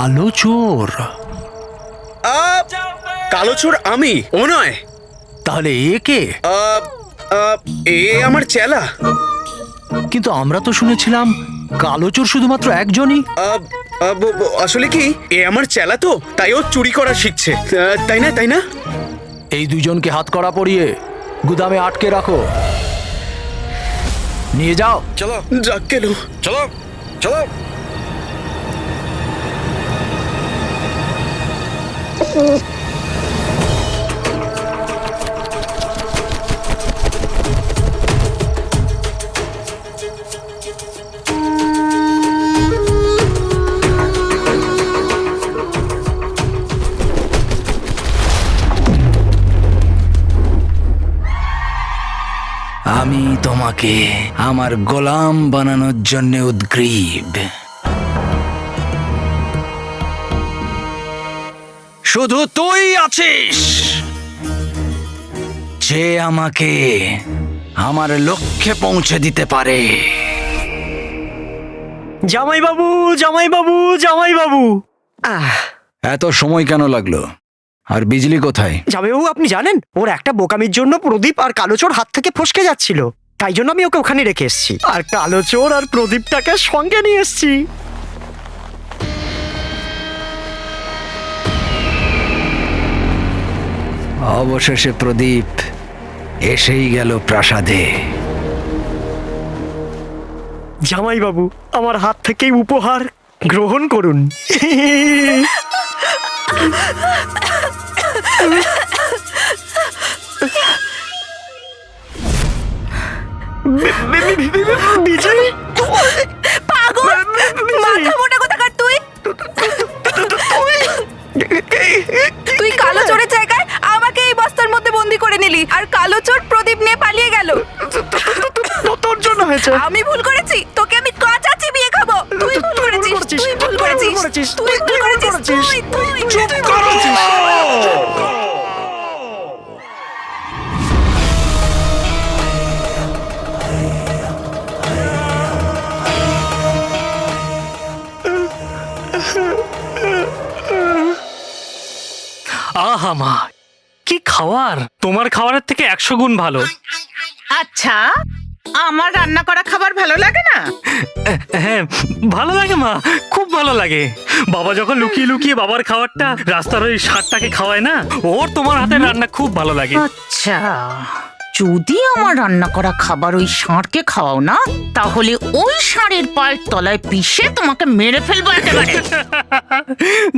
কালো চোর? কালো চোর আমি, ও নয়। তাহলে এ কে? এ আমার চেলা। কিন্তু আমরা তো শুনেছিলাম কালো চোর শুধুমাত্র একজনই। আসলে কি, এ আমার চেলা তো, তাই ও চুরি করা শিখছে, তাই না তাই না? এই দুজনকে হাত করা পরিয়ে গুদামে আটকে রাখো, নিয়ে যাও। চলো, যাক গেল, চলো চলো। আমি তোমাকে আমার গোলাম বানানোর জন্য উদ্গ্রীব। শুধু তুই আছিস যে আমাকে আমার লক্ষ্যে পৌঁছে দিতে পারে। জামাই বাবু, জামাই বাবু, জামাই বাবু। এত সময় কেন লাগলো? আর বিজলি কোথায়? জামাইবাবু, আপনি জানেন ওর একটা বোকামির জন্য প্রদীপ আর কালোচোর হাত থেকে ফসকে যাচ্ছিল, তাই জন্য আমি ওকে ওখানে রেখে এসেছি, আর কালোচোর আর প্রদীপটাকে সঙ্গে নিয়ে এসেছি। অবশেষে প্রদীপ এসেই গেল প্রাসাদে। জামাইবাবু, আমার হাত থেকে উপহার গ্রহণ করুন। বিজয়, পাগল, মাথা মোটা কোথাকার তুই। তুই কালো চোরের জায়গায় আমাকে এই বস্তার মধ্যে বন্দি করে নিলি, আর কালো চোর প্রদীপ নিয়ে পালিয়ে গেল। তোর জন্য হয়েছে। আমি ভুল করেছি, তোকে আমি কাঁচা চিবিয়ে খাবো। তুই ভুল করেছিস, তুই ভুল করেছিস, তুই ভুল করেছিস, তুই চুপ করো। আহা মা, কি খাবার! তোমার খাবারের থেকে 100 গুণ ভালো। আচ্ছা, আমার রান্না করা খাবার ভালো লাগে না? হ্যাঁ, ভালো লাগে মা, খুব ভালো লাগে। বাবা যখন লুকিয়ে লুকিয়ে বাবার খাবারটা রাস্তার ওই ষাঁড়টাকে খাওয়ায় না, ওর তোমার হাতের রান্না খুব ভালো লাগে। আচ্ছা, যদি আমার রান্না করা খাবার ওই ষাঁড়কে খাওয়াও না, তাহলে ওই ষাঁড়ের পায়ের তলায় পিষে তোমাকে মেরে ফেলবো একেবারে।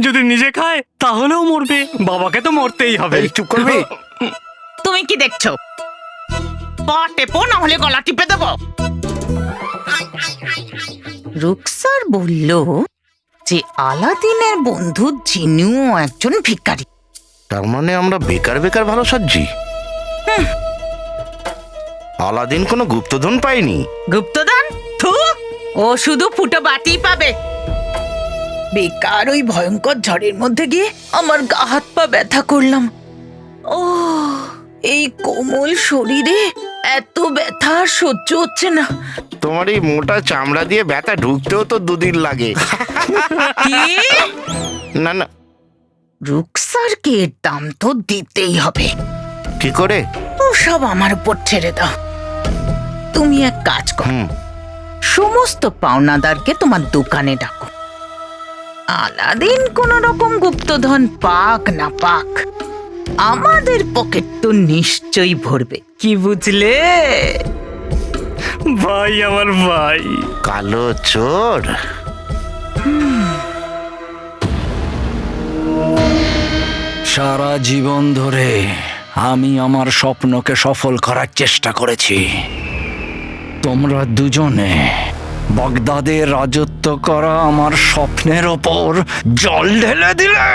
যদি নিজে খায় তাহলেও মরবে, বাবাকে তো মরতেই হবে। চুপ করবি? তুমি কি দেখছো? পা টেপো, না হলে গলা টিপে দেবো। রুকসার বলল যে আলাদিনের বন্ধু জিনুও একজন ভিখারি। তার মানে আমরা বেকার বেকার ভালো সাজছি। আলাদিন কোনো গুপ্তধন পায়নি। গুপ্তদান? থু, ও শুধু ফুটো বাটি পাবে। বেকার ওই ভয়ঙ্কর ঝড়ের মধ্যে গিয়ে আমার গা হাত পা ব্যথা করলাম। ও, এই কোমল শরীরে এত ব্যথা আর সহ্য হচ্ছে না। তোমার এই মোটা চামড়া দিয়ে ব্যথা ঢুকতেও তো 2 দিন লাগে। কি? না না, রুকসারকে এর দাম তো দিতেই হবে। কি করে? ও সব আমার উপর ছেড়ে দাও। তুমি এক কাজ করো, সমস্ত পাওনাদারকে তোমার দোকানে ডাকো। আলাদিন কোন রকম গুপ্তধন পাক না পাক, আমাদের পকেট তো নিশ্চয়ই ভরবে। কি বুঝলে? ভাই, আমার ভাই। কালো চোর? সারা জীবন ধরে আমি আমার স্বপ্নকে সফল করার চেষ্টা করেছি। তোমরা দুজনে বাগদাদে রাজত্ব করা আমার স্বপ্নের ওপর জল ঢেলে দিলে।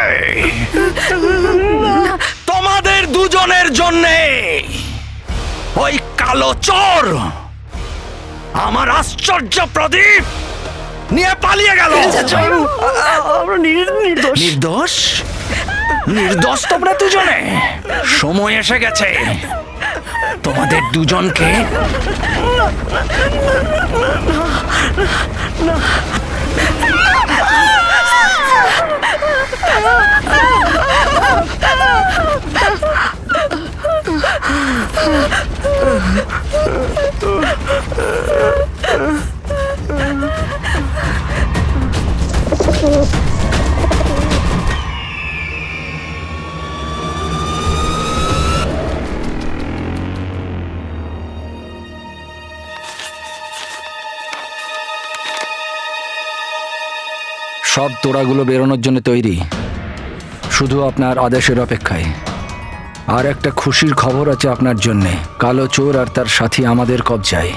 তোমাদের দুজনের জন্যে ওই কালো চোর আমার আশ্চর্য প্রদীপ নিয়ে পালিয়ে গেল। আমরা নির্দোষ। নির্দোষ? নির্দোষ তোমরা দুজনে? সময় এসে গেছে তোমাদের দুজনকে সব তোড়াগুলো বেরোনোর জন্য তৈরি, শুধু আপনার আদেশের অপেক্ষায়। আর একটা খুশির খবর আছে আপনার জন্যে, কালো চোর আর তার সাথী আমাদের কবজায়।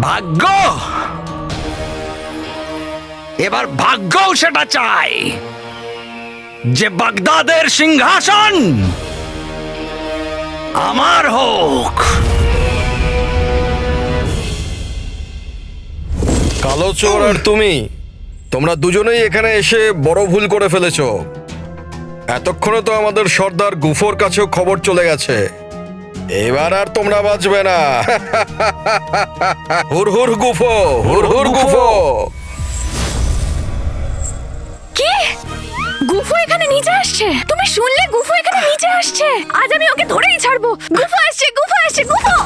ভাগ্য, এবার ভাগ্যও সেটা চায় যে বাগদাদের সিংহাসন আমার হোক। কালো চোর আর তোমরা দুজনেই এখানে এসে বড় ভুল করে ফেলেছো। এতক্ষণে তো আমাদের সর্দার গুফোর কাছেও খবর চলে গেছে, এবার আর তোমরা বাঁচবে না। হুর হুর গুফো, হুর হুর গুফো। কি? গুফো এখানে নিচে আসছে? তুমি শুনলে? গুফো এখানে নিচে আসছে। আজ আমি ওকে ধরেই ছাড়বো। গুফো আসছে, গুফো আসছে, গুফো।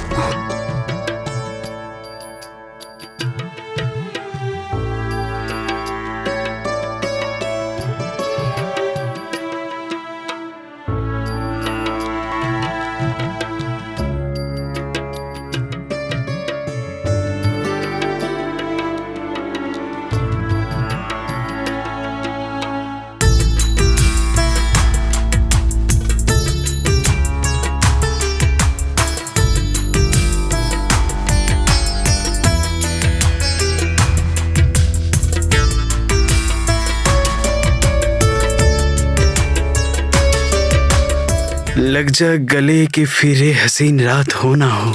लग जा गले कि फिर ये हसीन रात हो ना हो,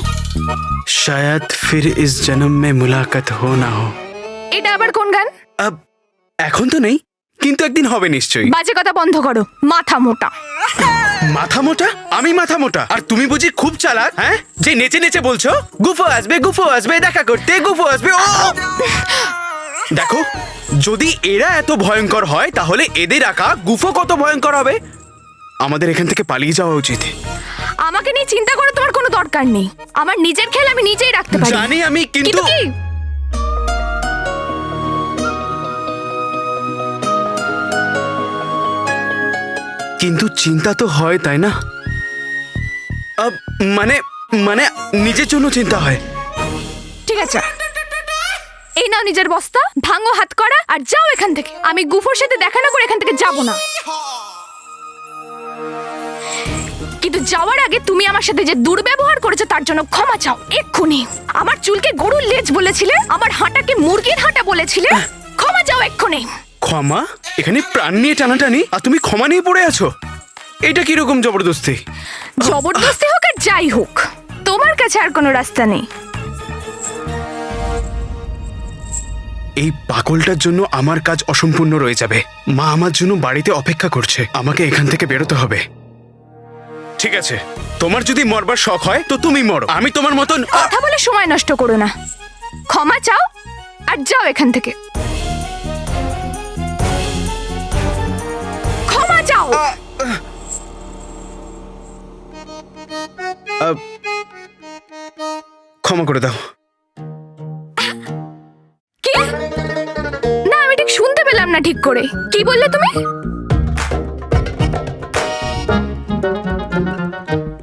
शायद फिर इस जन्म में मुलाकात हो ना हो। এটা আবার কোন গান? अब এখন তো নেই, কিন্তু একদিন হবে নিশ্চয়ই। বাজে কথা বন্ধ করো, মাথা মোটা। মাথা মোটা? আমি মাথা মোটা আর তুমি বুঝি খুব চালাক? হ্যাঁ, যে নেচে নেচে বলছো গুফো আসবে দেখা করতে, গুফো আসবে। ও দেখো, যদি এরা এত ভয়ঙ্কর হয় তাহলে এদের আঁকা গুফো কত ভয়ঙ্কর হবে। আমাদের এখান থেকে পালিয়ে যাওয়া উচিত। আমাকে নিয়ে চিন্তা করে তোমার কোনো দরকার নেই। আমার নিজের খেয়াল আমি নিজেই রাখতে পারি। জানি আমি, কিন্তু কি? কিন্তু চিন্তা তো হয়, তাই না? মানে মানে নিজের জন্য চিন্তা হয়। ঠিক আছে, এই নাও নিজের বস্তা, ভাঙো হাত করা আর যাও এখান থেকে। আমি গুফোর সাথে দেখা না করে এখান থেকে যাব না। কিন্তু যাওয়ার আগে তুমি আমার সাথে যে দুর্ব্যবহার করেছো তার জন্য ক্ষমা চাও এক্ষুনি। আমার চুলকে গরুর লেজ বলেছিলে, আমার হাঁটাকে মুরগির হাঁটা বলেছিলে। ক্ষমা চাও এক্ষুনি। ক্ষমা? এখানে প্রাণ নিয়ে টানাটানি আর তুমি ক্ষমা নিয়ে পড়ে আছো? এটা কিরকম জবরদস্তি? জবরদস্তি হোক আর যাই হোক, তোমার কাছে আর কোনো রাস্তা নেই। এই পাগলটার জন্য আমার কাজ অসম্পূর্ণ রয়ে যাবে। মা আমার জন্য বাড়িতে অপেক্ষা করছে, আমাকে এখান থেকে বেরোতে হবে। ঠিক আছে, তোমার যদি মরবার শখ হয় তো তুমি মরো, আমি তোমার মতন। কথা বলে সময় নষ্ট করো না। ক্ষমা চাও আর যাও এখান থেকে। ক্ষমা চাও। ক্ষমা করে দাও। কি? না, আমি ঠিক শুনতে পেলাম না ঠিক করে। কি বললে তুমি?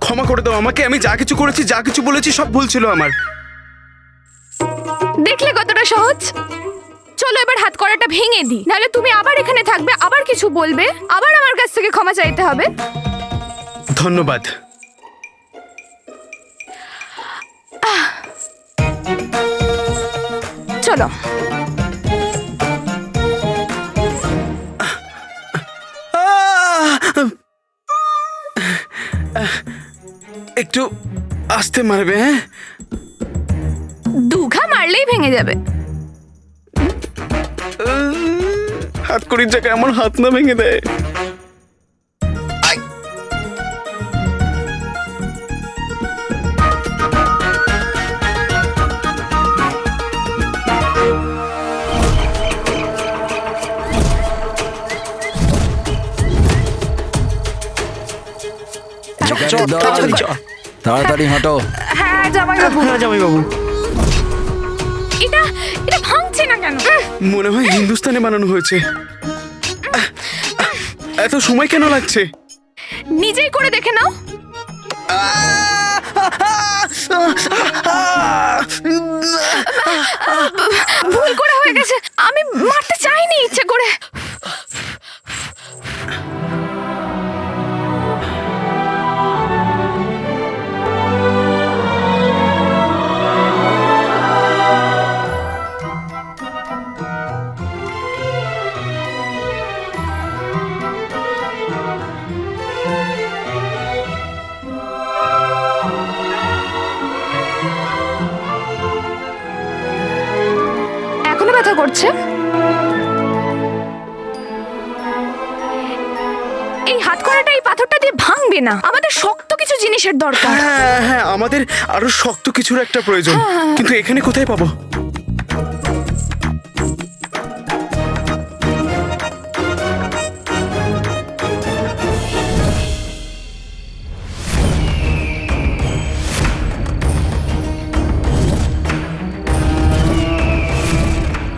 ক্ষমা করে দাও আমাকে, আমি যা কিছু করেছি, যা কিছু বলেছি সব ভুল ছিল আমার। দেখলে কতটা সহজ? চলো এবার হাত করাটা ভেঙে দিই, নাহলে তুমি আবার এখানে থাকবে, আবার কিছু বলবে, আবার আমার কাছ থেকে ক্ষমা চাইতে হবে। ধন্যবাদ। চলো। একটু আস্তে মারবে। হ্যাঁ, দুঘা মারলেই ভেঙে যাবে। হাত করির জায়গায় আমার হাত না ভেঙে দেয়। তাড়াতাড়ি চ। তাড়াতাড়ি হাঁটো। হ্যাঁ জামাইবাবু। হ্যাঁ জামাইবাবু। এটা এটা ভাঙছে না কেন? মনে হয় হিন্দুস্তানে বানানো হয়েছে। এত সময় কেন লাগছে? নিজেই করে দেখে নাও। ভুল করে হয়ে গেছে, আমি মারতে চাইনি ইচ্ছে করে। এখনো ব্যথা করছে? এই হাত করাটা এই পাথরটা দিয়ে ভাঙবে না, আমাদের শক্ত কিছু জিনিসের দরকার। হ্যাঁ হ্যাঁ, আমাদের আরো শক্ত কিছুর একটা প্রয়োজন, কিন্তু এখানে কোথায় পাবো?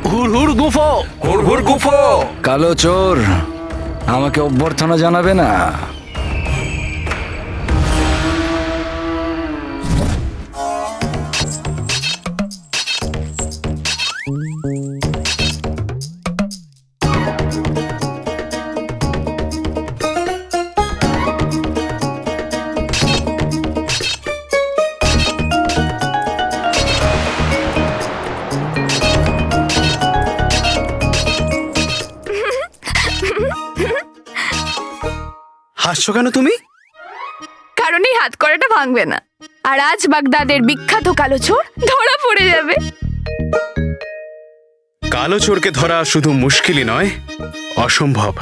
হুড় হুড় গুফো। হুর হুর গুফো। কালো চোর, আমাকে অভ্যর্থনা জানাবে না? হাসছো কেন তুমি? কারণ এই হাত করাটা ভাঙবে না, আর আজ বাগদাদের বিখ্যাত কালো চোর ধরা পড়ে যাবে। কালো চোরকে ধরা শুধু মুশকিলই নয়, অসম্ভব।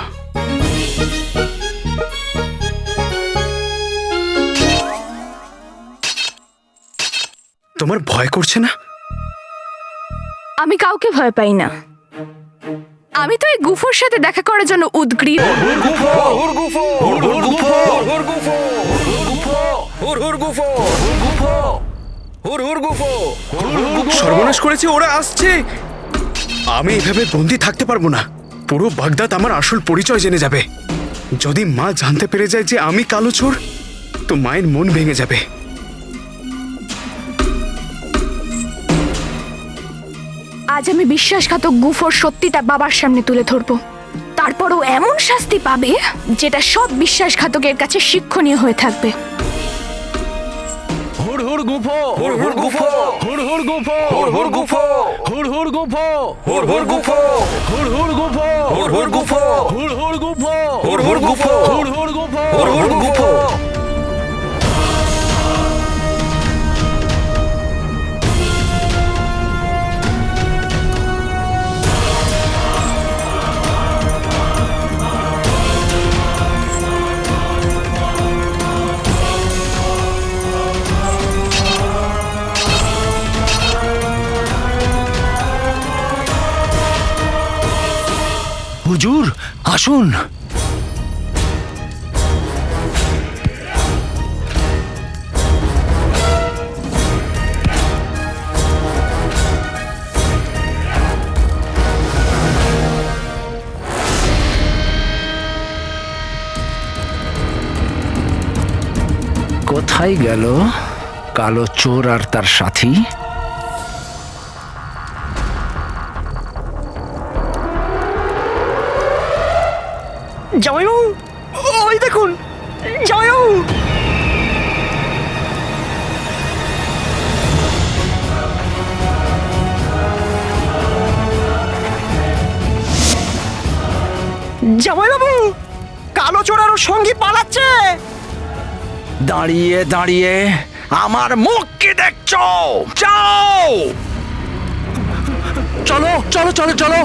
তোমার ভয় করছে না? আমি কাউকে ভয় পাই না, আমি তো এই গুফোর সাথে দেখা করার জন্য উদগ্রীব। হুর গুফো। হুর গুফো। হুর হুর গুফো। হুর গুফো। হুর গুফো। হুর হুর গুফো। হুর গুফো। হুর হুর গুফো। সর্বনাশ করেছে, ওরা আসছে। আমি এভাবে বন্দি থাকতে পারবো না। পুরো বাগদাদ আমার আসল পরিচয় জেনে যাবে। যদি মা জানতে পেরে যায় যে আমি কালো চোর, তো মায়ের মন ভেঙে যাবে। আজ আমি বিশ্বাসঘাতক গুফোর সত্যিটা বাবার সামনে তুলে ধরবো, তারপরও এমন শাস্তি পাবে যেটা সব বিশ্বাসঘাতকের কাছে শিক্ষণীয় হয়ে থাকবে। হুড় হুড় গুফো। হুর হুর গুফো। হুড় হুড় গুফো। হুর হুর গুফো। হুড় হুড় গুফো। হুর হুর গুফো। হুড় হুড় গুফো। হুর হুর গুফো। হুড় হুড় গুফো। হুর হুর গুফো। হুড় হুড় গুফো। হুর হুর গুফো। হুজুর আসুন। কোথায় গেল কালো চোর আর তার সাথী? জামাইবাবু, ওই দেখুন জামাইবাবু। জামাইবাবু, কালো চোর আর ওর সঙ্গী পালাচ্ছে। দাঁড়িয়ে দাঁড়িয়ে আমার মুখ কি দেখছো? যাও, চলো চলো চলো চলো।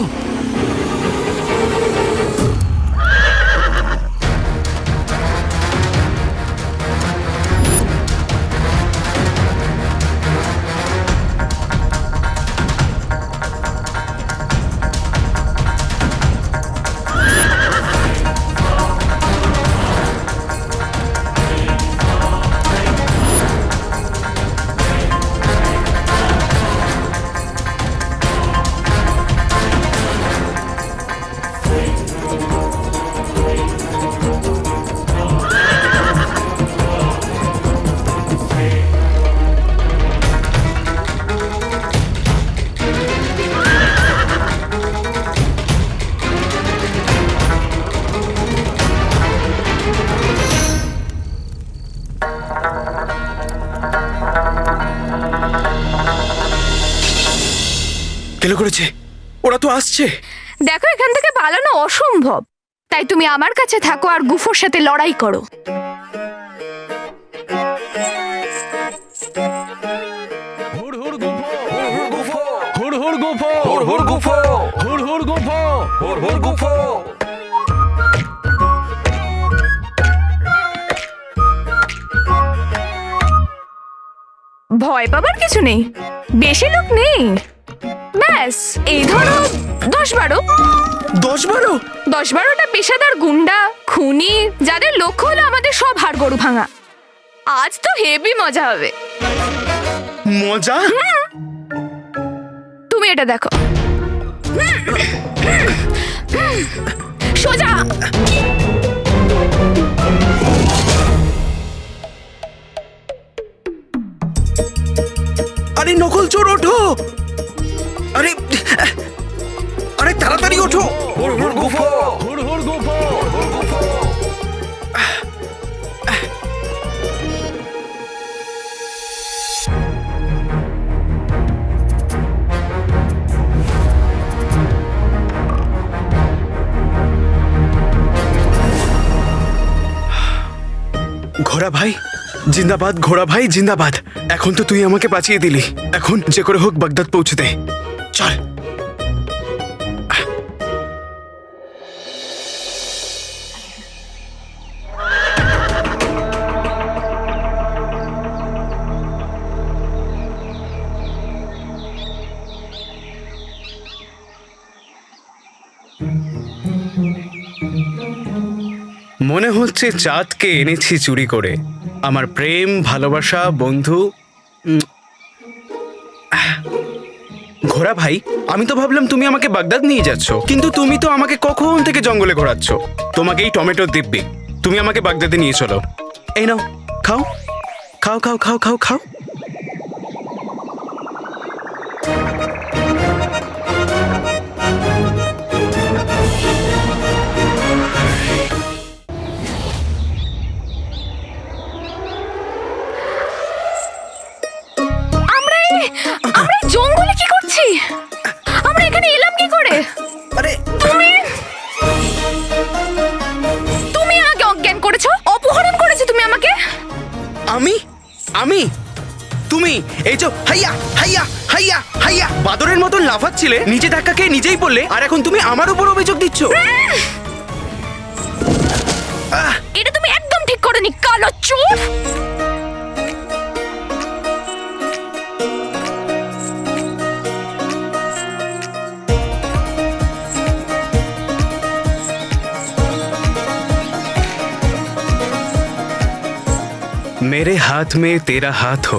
কেলো করেছে, ওরা তো আসছে। দেখো এখান থেকে পালানো অসম্ভব, তাই তুমি আমার কাছে থাকো আর গুফোর সাথে লড়াই করো। ভয় পাবার কিছু নেই, বেশি লোক নেই, ব্যাস এই ধরো 10-12। 10-12? 10-12টা পেশাদার গুন্ডা, খুনি, যাদের লক্ষ্য হলো আমাদের সব হাড় গরু ভাঙা। আজ তো হেভি মজা হবে। মজা? তুমি এটা দেখো, সোজা। আরে নকল চোর ওঠো, আরে আরে তাড়াতাড়ি ওঠো। ঘোড়া ভাই জিন্দাবাদ, ঘোড়া ভাই জিন্দাবাদ। এখন তো তুই আমাকে বাঁচিয়ে দিলি, এখন যে করে হোক বাগদাদ পৌঁছে দে, চল। মনে হচ্ছে চাঁদকে এনেছি চুরি করে। আমার প্রেম, ভালোবাসা, বন্ধু। ঘোড়া ভাই, আমি তো ভাবলাম তুমি আমাকে বাগদাদ নিয়ে যাচ্ছ, কিন্তু তুমি তো আমাকে কখন থেকে জঙ্গলে ঘোরাচ্ছ। তোমাকে এই টমেটো দিব্যি, তুমি আমাকে বাগদাদে নিয়ে চলো। এই নাও, খাও খাও খাও খাও খাও খাও। আমরা এই জঙ্গলে কি করছি? আমরা এখানে এলাম কি করে? আরে তুমি আমাকে অজ্ঞান করেছো, অপহরণ করেছো তুমি আমাকে। আমি আমি তুমি এই যে হাইয়া হাইয়া হাইয়া হাইয়া বাদরের মতন লাফাচ্ছিলে, নিজে ধাক্কা খেয়ে নিজেই পড়লে, আর এখন তুমি আমার উপর অভিযোগ দিচ্ছ। এটা তুমি একদম ঠিক করোনি, কালো চোর। मेरे हाथ में तेरा हाथ हो,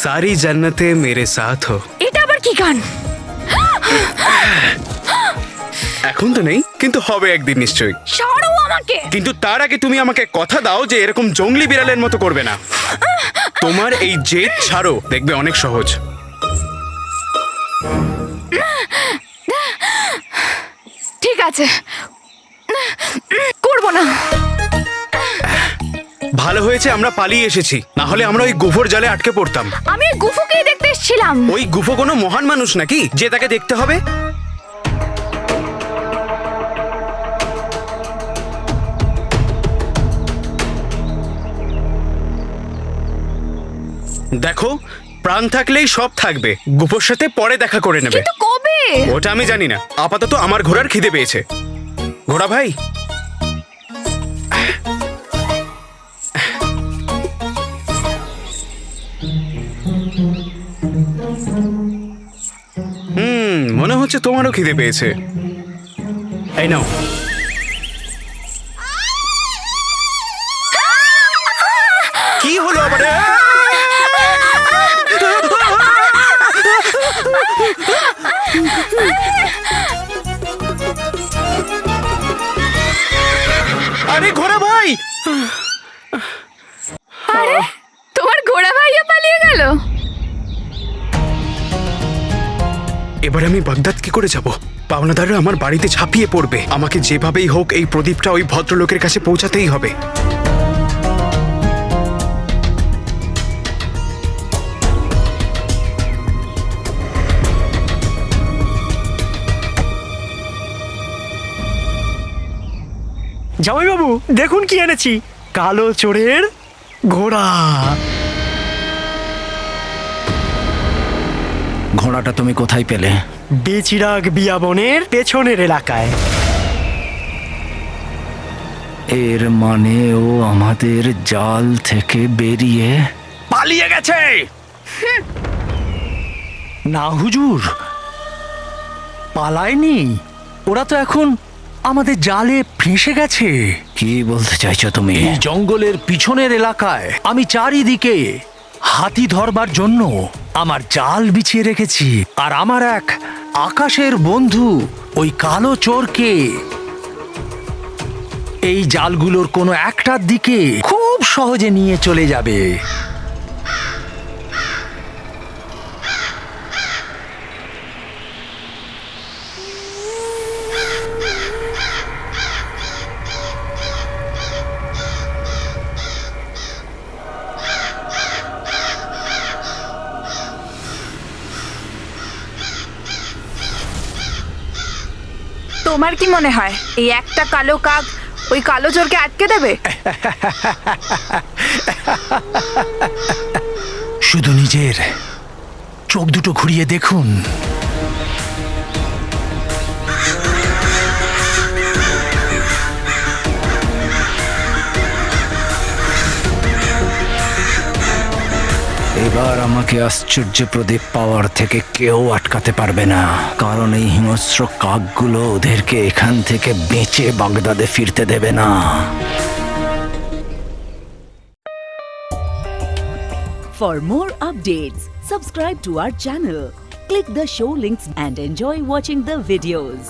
सारी जन्नतें मेरे साथ हो। এটা আবার কি গান? এখন তো নেই, কিন্তু হবে একদিন নিশ্চয়ই। ছাড়ো আমাকে। কিন্তু তার আগে তুমি আমাকে কথা দাও যে এরকম জঙ্গলি বিড়ালের মতো করবে না। তোমার এই জেদ ছাড়ো, দেখবে অনেক সহজ। ঠিক আছে, করবো না। ভালো হয়েছে আমরা পালিয়ে এসেছি, না হলে আমরা ওই গুফোর জালে আটকে পড়তাম। আমি ওই গুফোকেই দেখতে এসেছিলাম। ওই গুফো কোনো মহান মানুষ নাকি যে তাকে দেখতে হবে? দেখো, প্রাণ থাকলেই সব থাকবে। গুফোর সাথে পরে দেখা করে নেবে। কিন্তু কবে? ওটা আমি জানি না, আপাতত আমার ঘোড়ার খিদে পেয়েছে। ঘোড়া ভাই, মনে হচ্ছে তোমারও খিদে পেয়েছে। এই নাও। কি হলো আবার? আরে ঘোড়া ভাই, আরে তোমার ঘোড়া ভাইয়া পালিয়ে গেল। এবার আমি বাগদাদ কি করে যাব? পাওনাদাররা আমার বাড়িতে ঝাঁপিয়ে পড়বে। আমাকে যেভাবেই হোক এই প্রদীপটা ওই ভদ্রলোকের কাছে পৌঁছাতেই হবে। জামাইবাবু দেখুন কি এনেছি, কালো চোরের ঘোড়া। ঘোড়াটা তুমি কোথায় পেলে? বেচিরাগ বিয়াবনের পেছনের এলাকায়। এর মানে ও আমাদের জাল থেকে বেরিয়ে পালিয়ে গেছে। না হুজুর, পালায়নি। ওরা তো এখন আমাদের জালে ফেঁসে গেছে। কি বলতে চাইছো তুমি? এই জঙ্গলের পিছনের এলাকায় আমি চারিদিকে হাতি ধরবার জন্য আমার জাল বিছিয়ে রেখেছি, আর আমার এক আকাশের বন্ধু ওই কালো চোরকে এই জালগুলোর কোনো একটার দিকে খুব সহজে নিয়ে চলে যাবে। তোমার কি মনে হয় এই একটা কালো কাক ওই কালো চোরকে আটকে দেবে? শুধু নিজের চোখ দুটো ঘুরিয়ে দেখুন। এবার আমাকে আশ্চর্য প্রদীপ পাওয়ার থেকে কেউ আটকাতে পারবে না, কারণ এই হিংস্র কাকগুলো ওদেরকে এখান থেকে বেঁচে বাগদাদে ফিরতে দেবে না। For more updates, subscribe to our channel, click the show links and enjoy watching the videos.